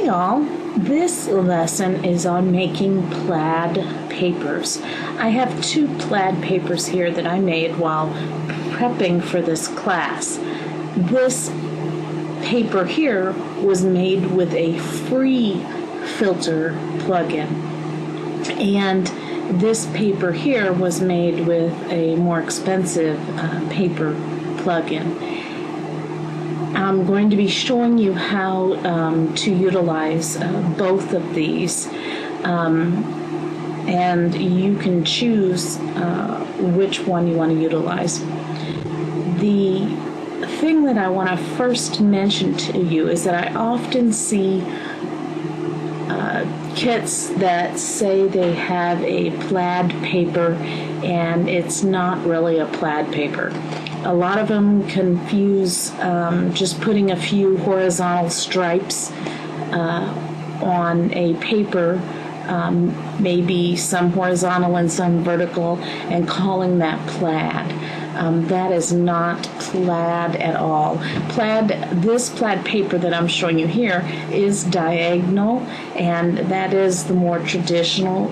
Hey y'all, this lesson is on making plaid papers. I have 2 plaid papers here that I made while prepping for this class. This paper here was made with a free filter plugin, and this paper here was made with a more expensive paper plugin. I'm going to be showing you how to utilize both of these, and you can choose which one you want to utilize. The thing that I want to first mention to you is that I often see kits that say they have a plaid paper and it's not really a plaid paper. A lot of them confuse just putting a few horizontal stripes on a paper, maybe some horizontal and some vertical, and calling that plaid. That is not plaid at all. This plaid paper that I'm showing you here is diagonal, and that is the more traditional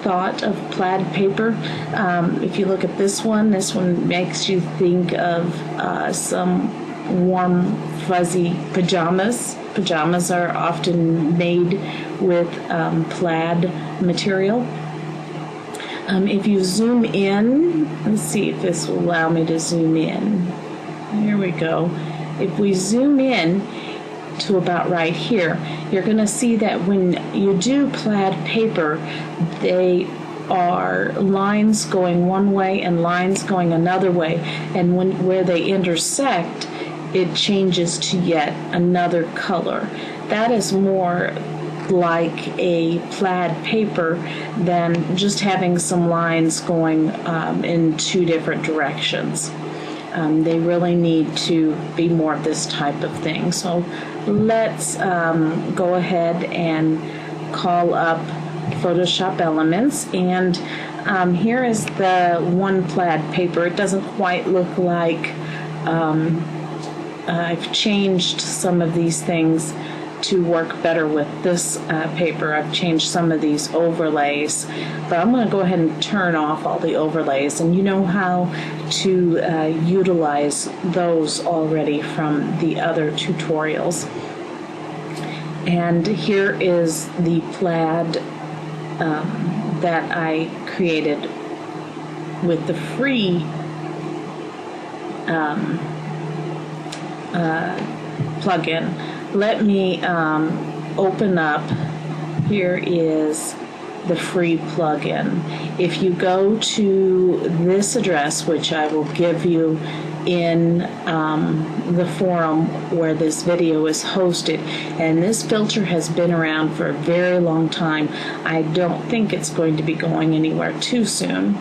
thought of plaid paper. If you look at this one makes you think of some warm, fuzzy pajamas. Pajamas are often made with plaid material. If you zoom in, let's see if this will allow me to zoom in. Here we go. If we zoom in to about right here, you're going to see that when you do plaid paper, they are lines going one way and lines going another way, and where they intersect, it changes to yet another color. That is more like a plaid paper than just having some lines going in 2 different directions. They really need to be more of this type of thing. So let's go ahead and call up Photoshop Elements, and here is the one plaid paper. It doesn't quite look like I've changed some of these things to work better with this paper. I've changed some of these overlays, but I'm going to go ahead and turn off all the overlays, and you know how to utilize those already from the other tutorials. And here is the plaid that I created with the free plugin. Let me open up. Here is the free plugin. If you go to this address, which I will give you in the forum where this video is hosted, and this filter has been around for a very long time. I don't think it's going to be going anywhere too soon.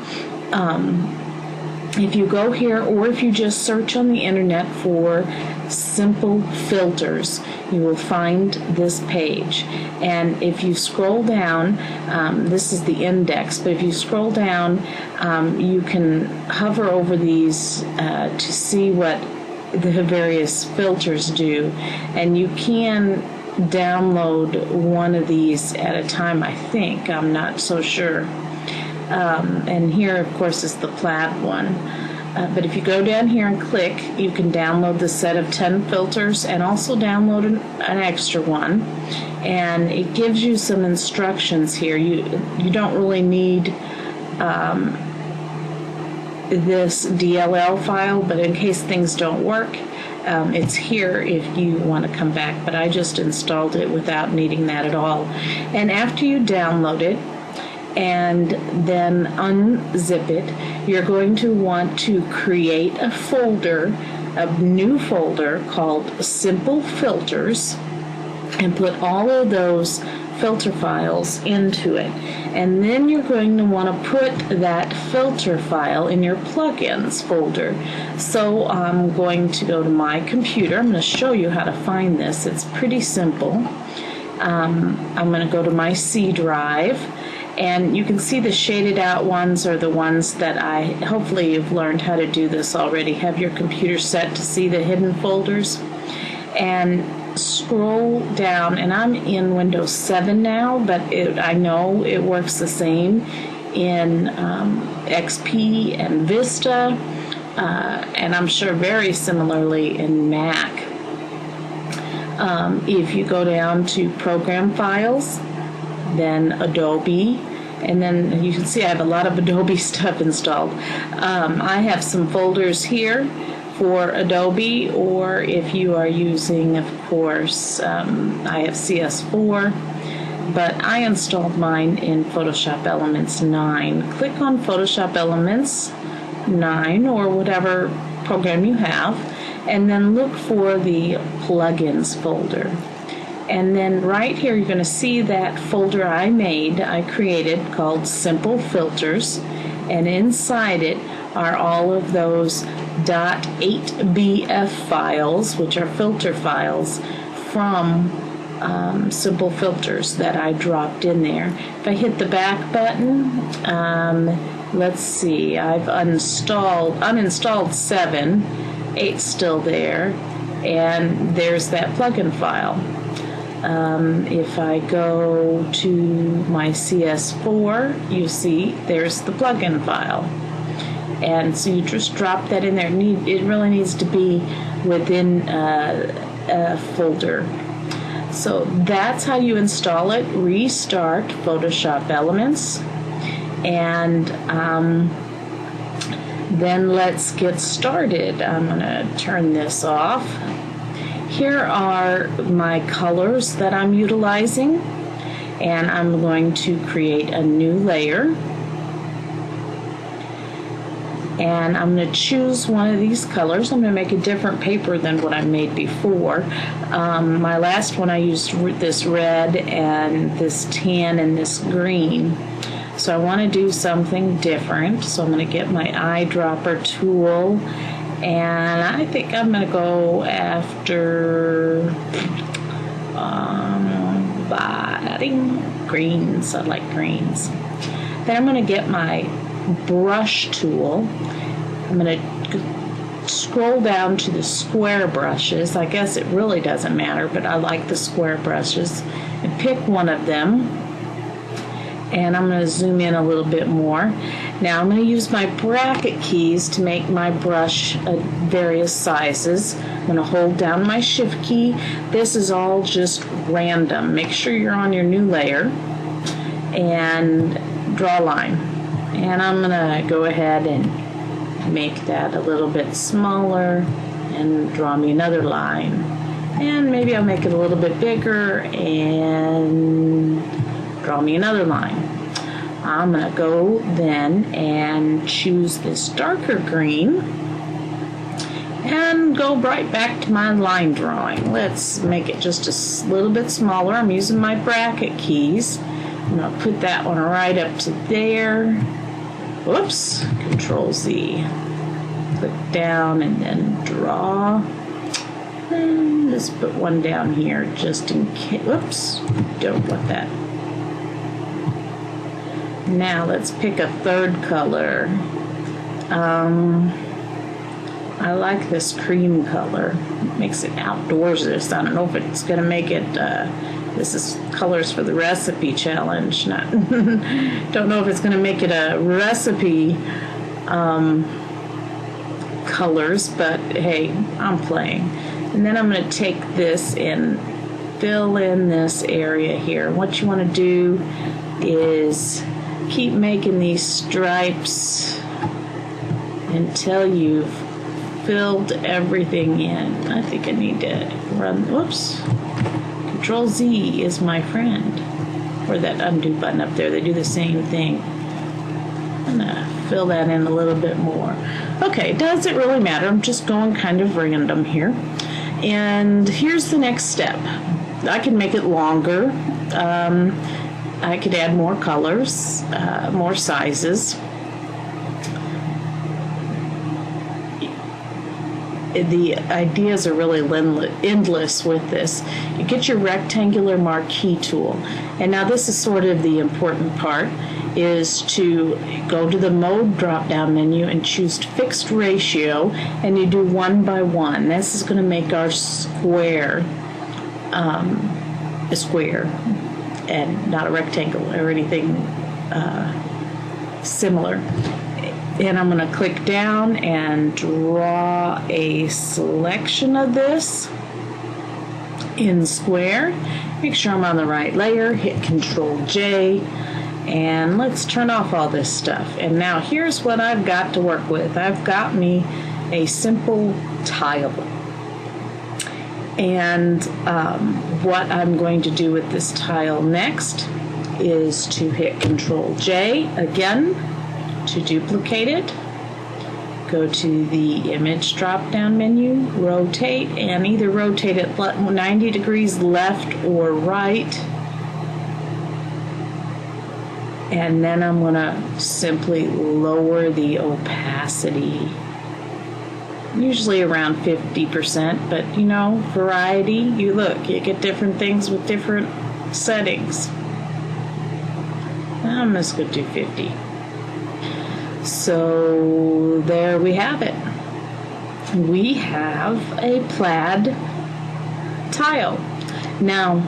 If you go here, or if you just search on the internet for simple filters, you will find this page. And if you scroll down, this is the index, but if you scroll down, you can hover over these to see what the various filters do. And you can download one of these at a time, I think. I'm not so sure. And here, of course, is the plaid one. But if you go down here and click, you can download the set of 10 filters and also download an extra one. And it gives you some instructions here. You don't really need this DLL file, but in case things don't work, it's here if you want to come back. But I just installed it without needing that at all. And after you download it, and then unzip it, you're going to want to create a folder, a new folder called Simple Filters, and put all of those filter files into it. And then you're going to want to put that filter file in your plugins folder. So I'm going to go to my computer. I'm going to show you how to find this. It's pretty simple. I'm going to go to my C drive, and you can see the shaded out ones are the ones that hopefully you've learned how to do this already. Have your computer set to see the hidden folders. And scroll down, and I'm in Windows 7 now, but I know it works the same in XP and Vista, and I'm sure very similarly in Mac. If you go down to Program Files, then Adobe, and then you can see I have a lot of Adobe stuff installed. I have some folders here for Adobe, or if you are using, of course, I have CS4, but I installed mine in Photoshop Elements 9. Click on Photoshop Elements 9 or whatever program you have, and then look for the plugins folder. And then right here you're going to see that folder I created called Simple Filters, and inside it are all of those .8bf files, which are filter files from Simple Filters that I dropped in there. If I hit the back button, let's see, I've uninstalled 7, 8's still there, and there's that plugin file. If I go to my CS4, you see there's the plugin file. And so you just drop that in there. It really needs to be within a folder. So that's how you install it. Restart Photoshop Elements. And then let's get started. I'm going to turn this off. Here are my colors that I'm utilizing. And I'm going to create a new layer. And I'm going to choose one of these colors. I'm going to make a different paper than what I made before. My last one I used this red and this tan and this green. So I want to do something different. So I'm going to get my eyedropper tool, and I think I'm going to go after greens. I like greens. Then I'm going to get my brush tool. I'm going to scroll down to the square brushes. I guess it really doesn't matter, but I like the square brushes. And pick one of them. And I'm going to zoom in a little bit more. Now I'm going to use my bracket keys to make my brush various sizes. I'm going to hold down my shift key. This is all just random. Make sure you're on your new layer and draw a line. And I'm going to go ahead and make that a little bit smaller and draw me another line. And maybe I'll make it a little bit bigger and draw me another line. I'm going to go then and choose this darker green and go right back to my line drawing. Let's make it just a little bit smaller. I'm using my bracket keys. I'm going to put that one right up to there. Whoops, Control Z. Click down and then draw. And let's put one down here just in case. Whoops, don't want that. Now let's pick a third color. I like this cream color. It makes it outdoorsist. I don't know if it's going to make it. This is colors for the recipe challenge. Don't know if it's going to make it a recipe colors, but hey, I'm playing. And then I'm going to take this and fill in this area here. What you want to do is keep making these stripes until you've filled everything in. I think I need to run, whoops. Control Z is my friend. Or that undo button up there, they do the same thing. I'm gonna fill that in a little bit more. Okay, does it really matter? I'm just going kind of random here. And here's the next step. I can make it longer. I could add more colors, more sizes. The ideas are really endless with this. You get your rectangular marquee tool. And now this is sort of the important part, is to go to the mode drop-down menu and choose fixed ratio, and you do 1 by 1. This is going to make our square a square and not a rectangle or anything similar. And I'm going to click down and draw a selection of this in square. Make sure I'm on the right layer, hit Control J, and let's turn off all this stuff. And now here's what I've got to work with. I've got me a simple tile. And what I'm going to do with this tile next is to hit Control J again to duplicate it. Go to the image drop down menu, rotate, and either rotate it 90 degrees left or right. And then I'm going to simply lower the opacity, usually around 50%, but you know, variety, you get different things with different settings. I'm just going to do 50. So there we have it. We have a plaid tile. Now,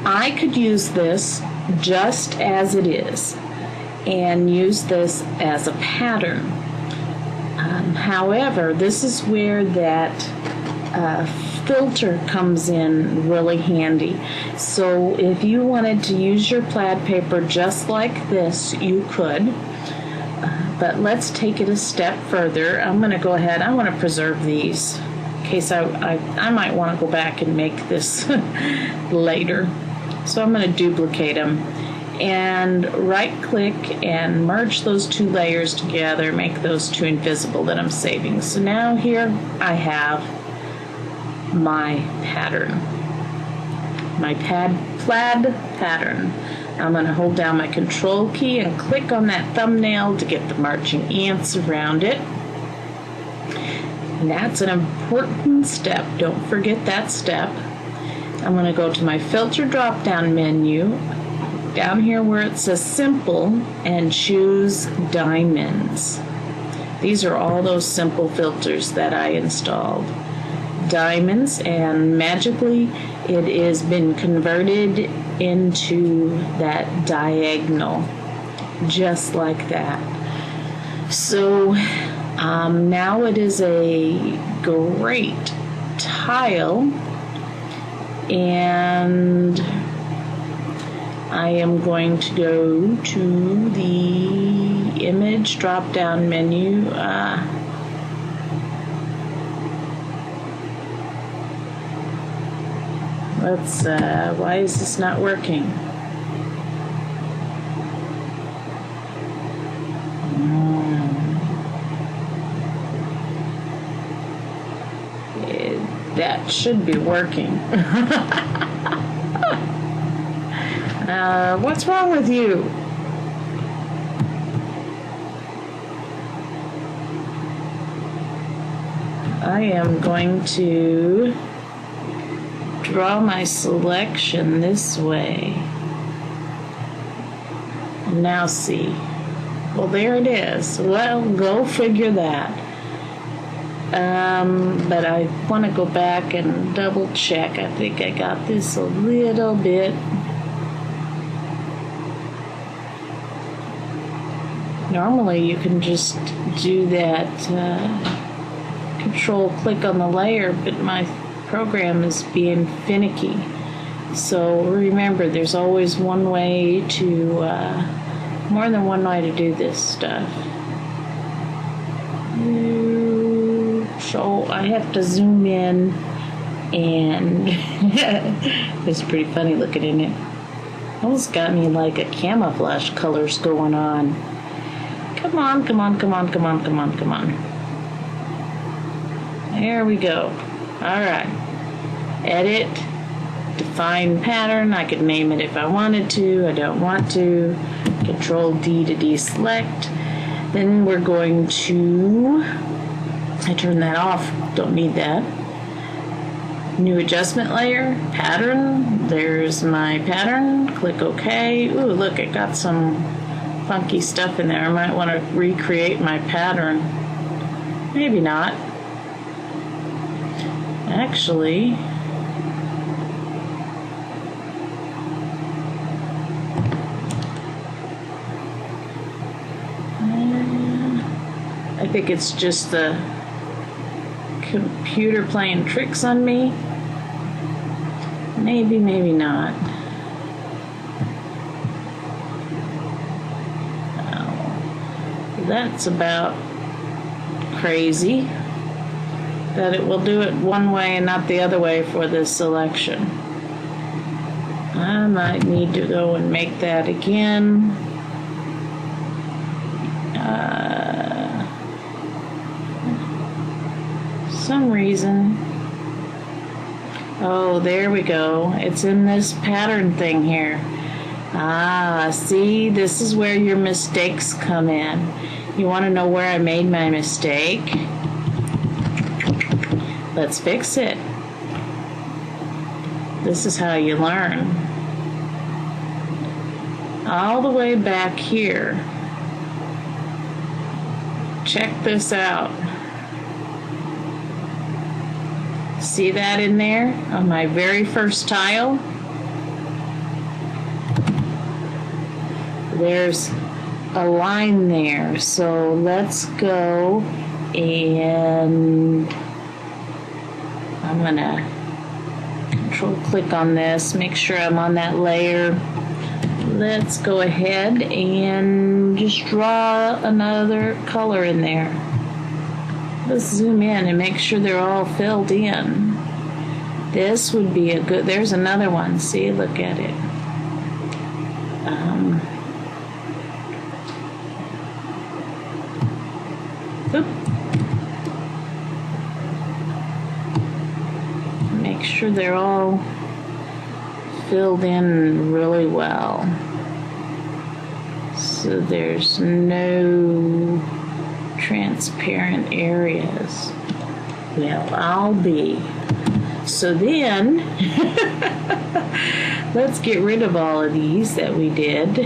I could use this just as it is and use this as a pattern. However, this is where that filter comes in really handy. So if you wanted to use your plaid paper just like this, you could. But let's take it a step further. I'm going to go ahead. I want to preserve these in case I might want to go back and make this later. So I'm going to duplicate them and right click and merge those two layers together, make those two invisible that I'm saving. So now here I have my pattern, my plaid pattern. I'm going to hold down my Control key and click on that thumbnail to get the marching ants around it. And that's an important step. Don't forget that step. I'm going to go to my filter drop-down menu, down here where it says Simple, and choose Diamonds. These are all those simple filters that I installed. Diamonds, and magically it has been converted into that diagonal, just like that. So now it is a great tile, and I am going to go to the image drop down menu. Why is this not working? That should be working. What's wrong with you? I am going to draw my selection this way. Now see. Well, there it is. Well, go figure that. But I want to go back and double check. I think I got this a little bit. Normally you can just do that control click on the layer, but my program is being finicky. So remember, there's always one way to, more than one way to do this stuff. So I have to zoom in, and it's pretty funny looking in it. Almost got me like a camouflage colors going on. Come on, come on, come on, come on, come on, come on. There we go. Alright. Edit. Define pattern. I could name it if I wanted to. I don't want to. Control D to deselect. Then we're going to... I turn that off. Don't need that. New adjustment layer. Pattern. There's my pattern. Click OK. Ooh, look, it got some funky stuff in there. I might want to recreate my pattern. Maybe not. Actually, think it's just the computer playing tricks on me. Maybe, maybe not. Oh, that's about crazy that it will do it one way and not the other way for this selection. I might need to go and make that again. Some reason. Oh, there we go. It's in this pattern thing here. Ah, see, this is where your mistakes come in. You want to know where I made my mistake? Let's fix it. This is how you learn. All the way back here. Check this out. See that in there on my very first tile? There's a line there. So let's go and I'm gonna control click on this, make sure I'm on that layer. Let's go ahead and just draw another color in there. Let's zoom in and make sure they're all filled in. This would be a good, there's another one, see, look at it. Make sure they're all filled in really well. So there's no transparent areas. Well, I'll be. So then, let's get rid of all of these that we did.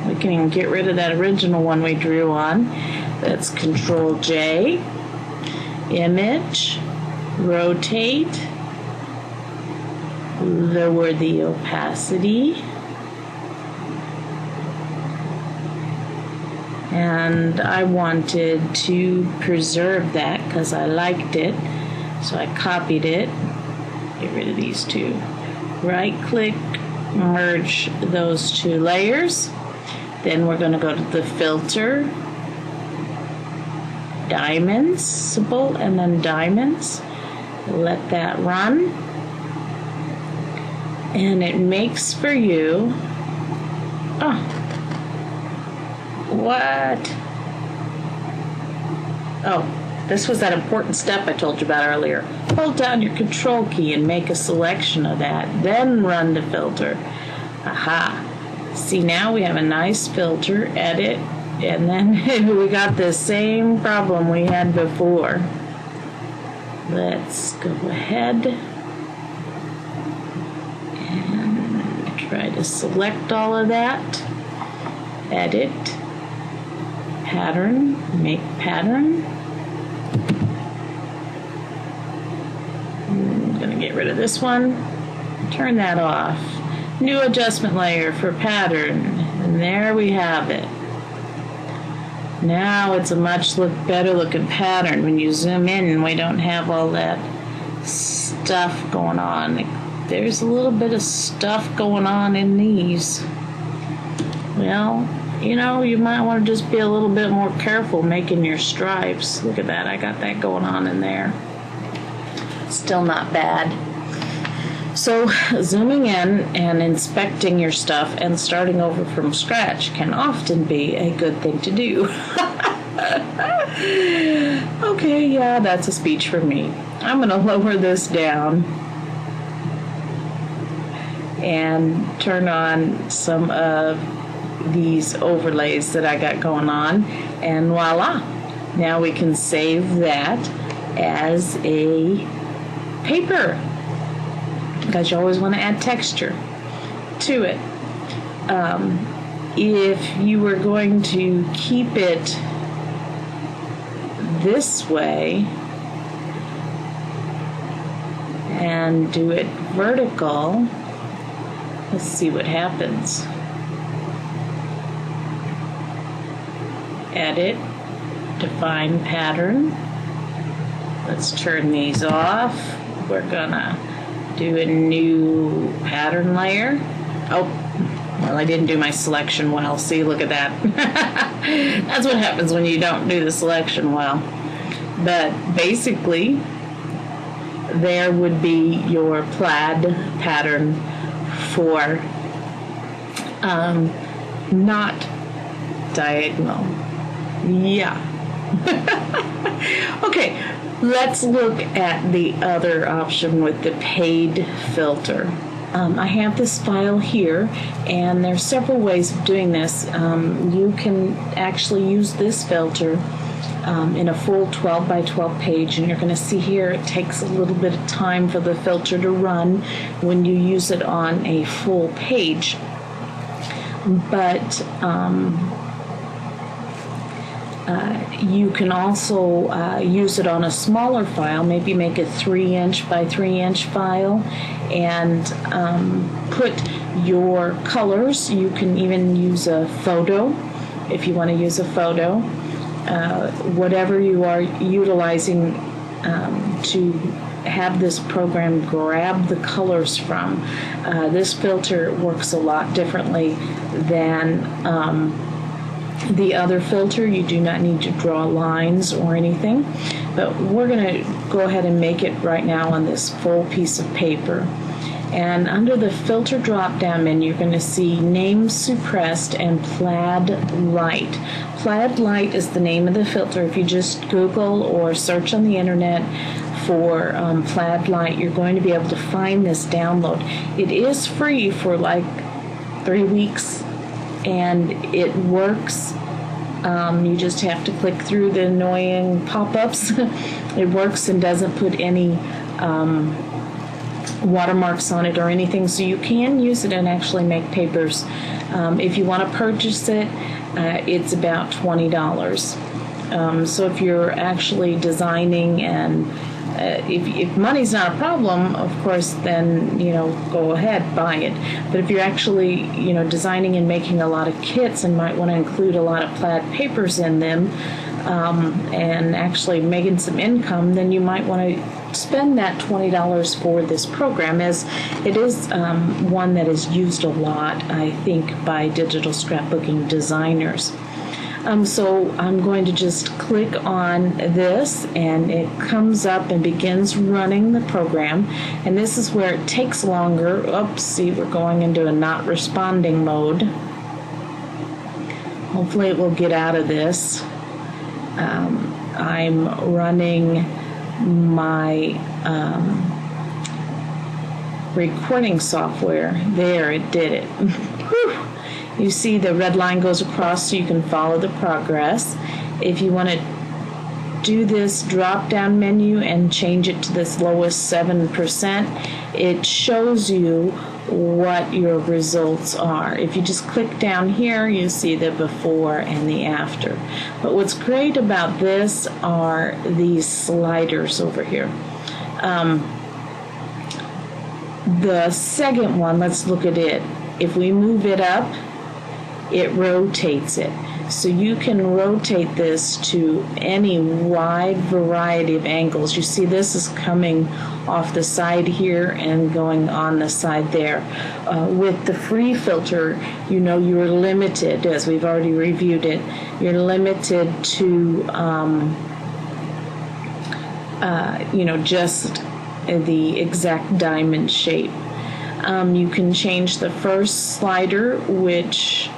We can get rid of that original one we drew on. That's Control J, Image, Rotate, lower the opacity, and I wanted to preserve that because I liked it, so I copied it. Get rid of these two. Right click, merge those two layers. Then we're going to go to the filter, diamonds, simple, and then diamonds. Let that run. And it makes for you, oh, what? Oh, this was that important step I told you about earlier. Hold down your control key and make a selection of that, then run the filter. Aha. See, now we have a nice filter, edit, and then we got the same problem we had before. Let's go ahead and try to select all of that. Edit, pattern, make pattern. I'm going to get rid of this one, turn that off. New adjustment layer for pattern, and there we have it. Now it's a much better looking pattern. When you zoom in, we don't have all that stuff going on. There's a little bit of stuff going on in these. Well, you know, you might want to just be a little bit more careful making your stripes. Look at that, I got that going on in there. Still not bad. So zooming in and inspecting your stuff and starting over from scratch can often be a good thing to do. Okay, yeah, that's a speech for me. I'm going to lower this down and turn on some of these overlays that I got going on, and voila, now we can save that as a paper, because you always want to add texture to it. If you were going to keep it this way and do it vertical, let's see what happens. edit, define pattern. Let's turn these off. We're gonna do a new pattern layer. Oh, well, I didn't do my selection well. See, look at that. That's what happens when you don't do the selection well. But basically, there would be your plaid pattern for not diagonal. Yeah. Okay, let's look at the other option with the paid filter. I have this file here, and there's several ways of doing this. You can actually use this filter in a full 12 by 12 page, and you're going to see here it takes a little bit of time for the filter to run when you use it on a full page. But you can also use it on a smaller file, maybe make a 3-inch by 3-inch file, and put your colors. You can even use a photo if you want to use a photo. Whatever you are utilizing to have this program grab the colors from. This filter works a lot differently than the other filter. You do not need to draw lines or anything, but we're going to go ahead and make it right now on this full piece of paper. And under the filter drop down menu, you're going to see name suppressed and Plaid Light. Plaid Light is the name of the filter. If you just Google or search on the internet for Plaid Light, you're going to be able to find this download. It is free for like 3 weeks, and it works. You just have to click through the annoying pop-ups. It works and doesn't put any watermarks on it or anything, so you can use it and actually make papers. If you want to purchase it, it's about $20. So if you're actually designing, and if money's not a problem, of course, then go ahead, buy it. But if you're actually designing and making a lot of kits and might want to include a lot of plaid papers in them, and actually making some income, then you might want to spend that $20 for this program, as it is one that is used a lot, I think, by digital scrapbooking designers. So I'm going to just click on this, and it comes up and begins running the program. And this is where it takes longer. Oops, see, we're going into a not responding mode. Hopefully it will get out of this. I'm running my recording software. There, it did it. Whew. You see the red line goes across so you can follow the progress. If you want to do this drop down menu and change it to this lowest 7%, it shows you what your results are. If you just click down here, you see the before and the after. But what's great about this are these sliders over here. The second one, let's look at it. If we move it up, it rotates it. So you can rotate this to any wide variety of angles. You see this is coming off the side here and going on the side there. With the free filter, you're limited, as we've already reviewed it, you're limited to just the exact diamond shape. You can change the first slider, which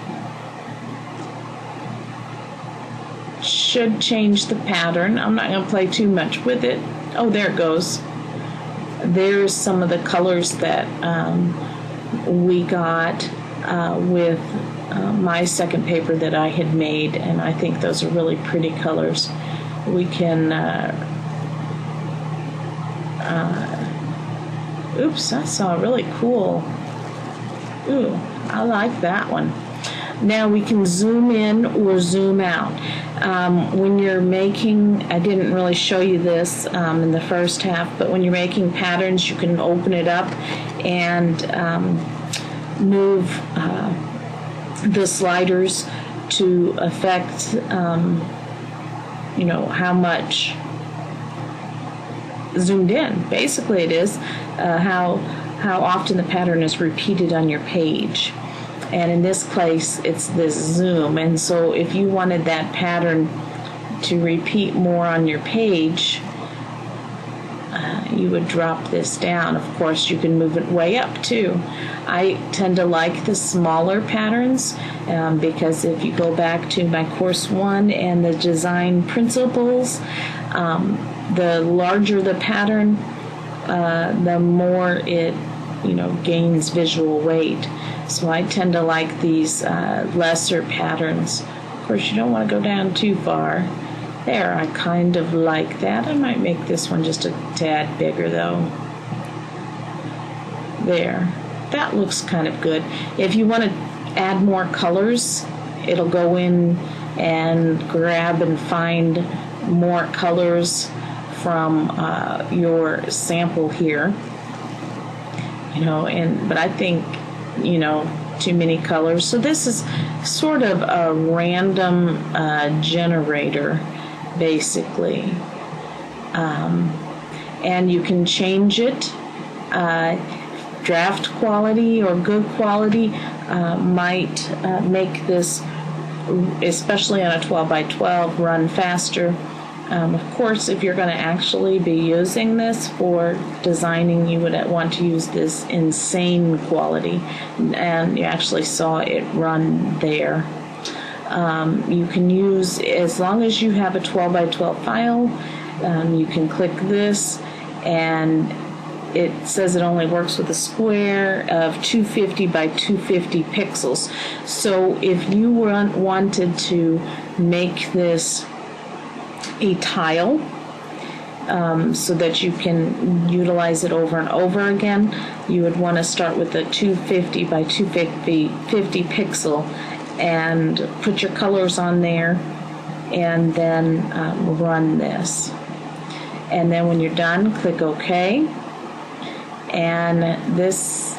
should change the pattern. I'm not going to play too much with it. Oh, there it goes. There's some of the colors that we got with my second paper that I had made, and I think those are really pretty colors. We can oops, I saw a really cool. Ooh, I like that one. Now we can zoom in or zoom out. When you're making, I didn't really show you this in the first half, but when you're making patterns, you can open it up and move the sliders to affect, you know, how much zoomed in. Basically, it is how often the pattern is repeated on your page. And in this case, it's this zoom. And so if you wanted that pattern to repeat more on your page, you would drop this down. Of course, you can move it way up too. I tend to like the smaller patterns because if you go back to my course 1 and the design principles, the larger the pattern, the more it, you know, gains visual weight. So I tend to like these lesser patterns. Of course, you don't want to go down too far. There, I kind of like that. I might make this one just a tad bigger though. There, that looks kind of good. If you want to add more colors, it'll go in and grab and find more colors from your sample here. You know, but I think, you know, too many colors. So this is sort of a random generator, basically. And you can change it. Draft quality or good quality might make this, especially on a 12 by 12, run faster. Of course, if you're going to actually be using this for designing, you would want to use this insane quality, and you actually saw it run there. You can use, as long as you have a 12 by 12 file, you can click this, and it says it only works with a square of 250 by 250 pixels. So if you wanted to make this a tile, so that you can utilize it over and over again, you would want to start with a 250 by 250 pixel and put your colors on there, and then run this. And then when you're done, click OK. And this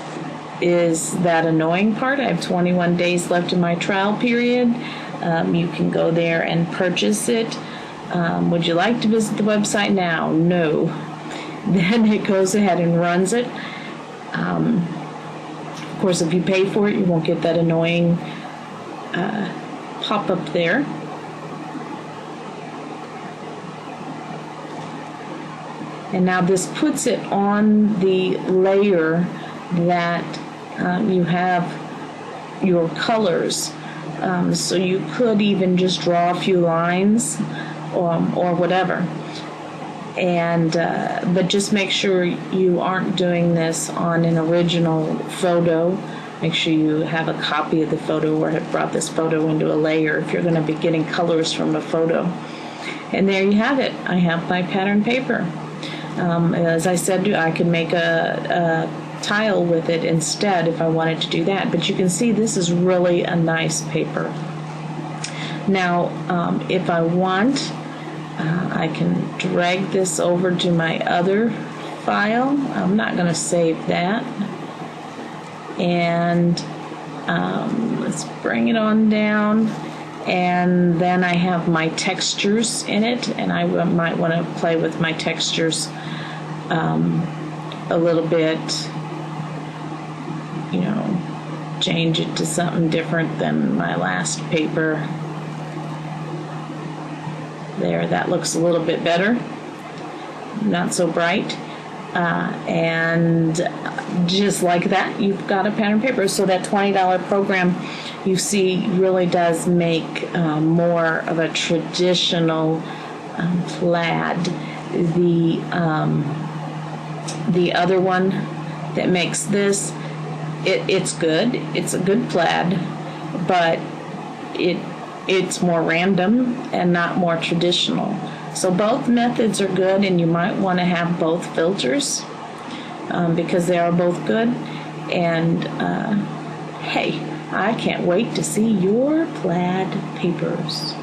is that annoying part. I have 21 days left in my trial period. You can go there and purchase it. Would you like to visit the website now? No. Then it goes ahead and runs it. Of course, if you pay for it, you won't get that annoying pop-up there. And now this puts it on the layer that you have your colors. So you could even just draw a few lines or whatever. And but just make sure you aren't doing this on an original photo. Make sure you have a copy of the photo or have brought this photo into a layer if you're going to be getting colors from a photo. And there you have it. I have my pattern paper. As I said, I could make a tile with it instead if I wanted to do that. But you can see this is really a nice paper. Now, if I want, I can drag this over to my other file. I'm not going to save that. And let's bring it on down. And then I have my textures in it, and I might want to play with my textures a little bit, you know, change it to something different than my last paper. There, that looks a little bit better, not so bright. And just like that, you've got a pattern paper. So that $20 program, you see, really does make more of a traditional plaid. The other one that makes this, it's good. It's a good plaid, but it's more random and not more traditional. So both methods are good, and you might want to have both filters because they are both good. And hey, I can't wait to see your plaid papers.